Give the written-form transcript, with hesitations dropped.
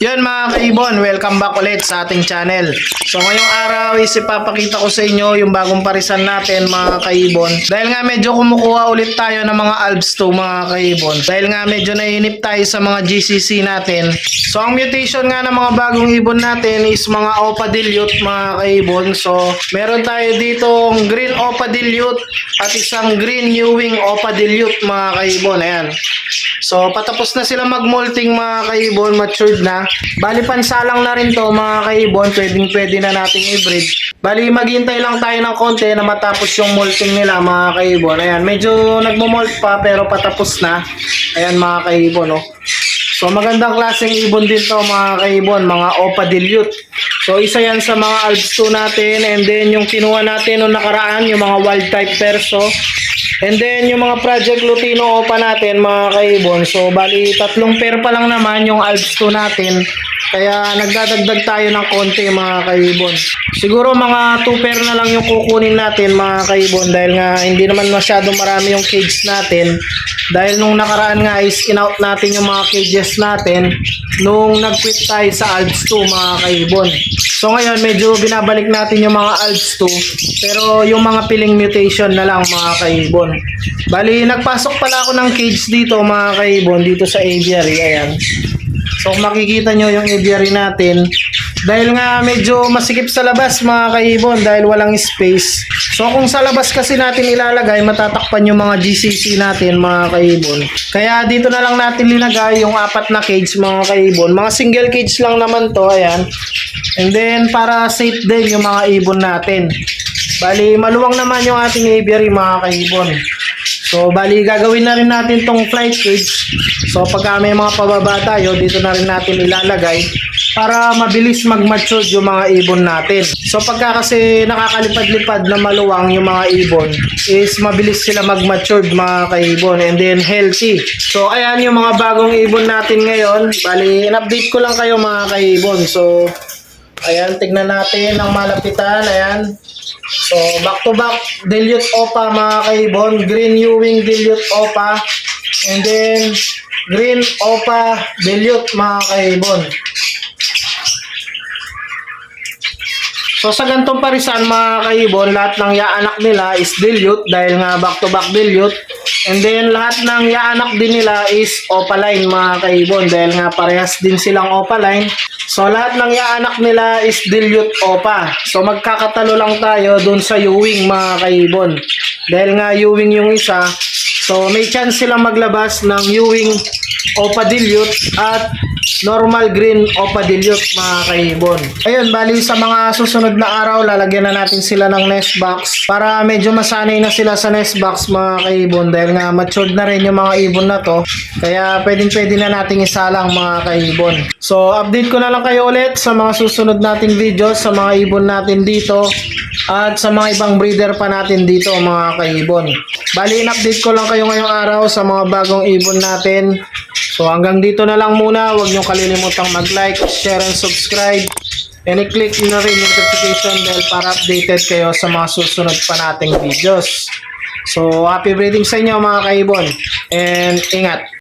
Yun mga kaibon, welcome back ulit sa ating channel. So ngayong araw is ipapakita ko sa inyo yung bagong parisan natin mga kaibon. Dahil nga medyo kumukuha ulit tayo ng mga Alps 2 mga kaibon. Dahil nga medyo naiinip tayo sa mga GCC natin. So ang mutation nga ng mga bagong ibon natin is mga Opa Dilute mga kaibon. So meron tayo dito green Opa Dilute at isang green Ewing Opa Dilute mga kaibon. Ayan. So patapos na sila mag-molting mga kaibon, matured na. Bali pansalang na rin to mga kaibon, pwede na nating i-breed. Bali maghintay lang tayo ng konti na matapos yung molting nila mga kaibon. Ayan, medyo nagmo-molt pa pero patapos na. Ayan mga kaibon, oh. So magandang klaseng ibon din to mga kaibon, mga Opa Dilute. So isa yan sa mga Alps 2 natin, and then yung kinuha natin nung nakaraan, yung mga wild type perso. And then yung mga Project Lutino Opa natin mga kaibon. So bali 3 pair pa lang naman yung Alps 2 natin. Kaya nagdadagdag tayo ng konti mga kaibon. Siguro mga 2 pair na lang yung kukunin natin mga kaibon. Dahil nga hindi naman masyadong marami yung cage natin. Dahil nung nakaraan nga is in-out natin yung mga cages natin nung nag-quit tayo sa Alps 2 mga kaibon. So ngayon medyo binabalik natin yung mga Alps 2. Pero yung mga piling mutation na lang mga kaibon. Bali nagpasok pala ako ng cage dito mga kaibon, dito sa aviary. Ayan. So kung makikita nyo yung aviary natin, dahil nga medyo masikip sa labas mga kaibon dahil walang space. So kung sa labas kasi natin ilalagay, matatakpan yung mga GCC natin mga kaibon. Kaya dito na lang natin linagay yung 4 na cage mga kaibon. Mga single cage lang naman to, ayan. And then para safe din yung mga ibon natin. Bali maluwang naman yung ating aviary mga kaibon. So bali gagawin na rin natin tong flight cage. So pagka may mga pababa tayo, dito na rin natin ilalagay para mabilis mag-mature yung mga ibon natin. So pagka kasi nakakalipad-lipad na maluwang yung mga ibon, is mabilis sila mag-mature mga kaibon, and then healthy. So ayan yung mga bagong ibon natin ngayon. Bali in-update ko lang kayo mga kaibon. So ayan, tignan natin ang malapitan. Ayan. So back to back Dilute Opa mga kaibon, green Ewing Dilute Opa, and then green Opa Dilute mga kaibon. So sa gantong parisan mga kaibon, lahat ng yaanak nila is dilute dahil nga back to back dilute. And then lahat ng yaanak din nila is opaline mga kaibon dahil nga parehas din silang opaline. So lahat ng yaanak nila is dilute opa. So magkakatalo lang tayo dun sa Ewing mga kaibon. Dahil nga Ewing yung isa, so may chance silang maglabas ng Ewing Opa Dilute at normal green Opa Dilute mga kaibon. Ayun, bali sa mga susunod na araw lalagyan na natin sila ng nest box para medyo masanay na sila sa nest box mga kaibon dahil nga matured na rin yung mga ibon na to. Kaya pwede na nating isalang mga kaibon. So update ko na lang kayo ulit sa mga susunod nating videos sa mga ibon natin dito at sa mga ibang breeder pa natin dito mga kaibon. Bali in-update ko lang kayo ngayong araw sa mga bagong ibon natin. So hanggang dito na lang muna. Huwag nyo kalilimutang mag-like, share, and subscribe. And i-click nyo na rin yung notification bell para updated kayo sa mga susunod pa nating videos. So happy breeding sa inyo mga kaibon. And ingat!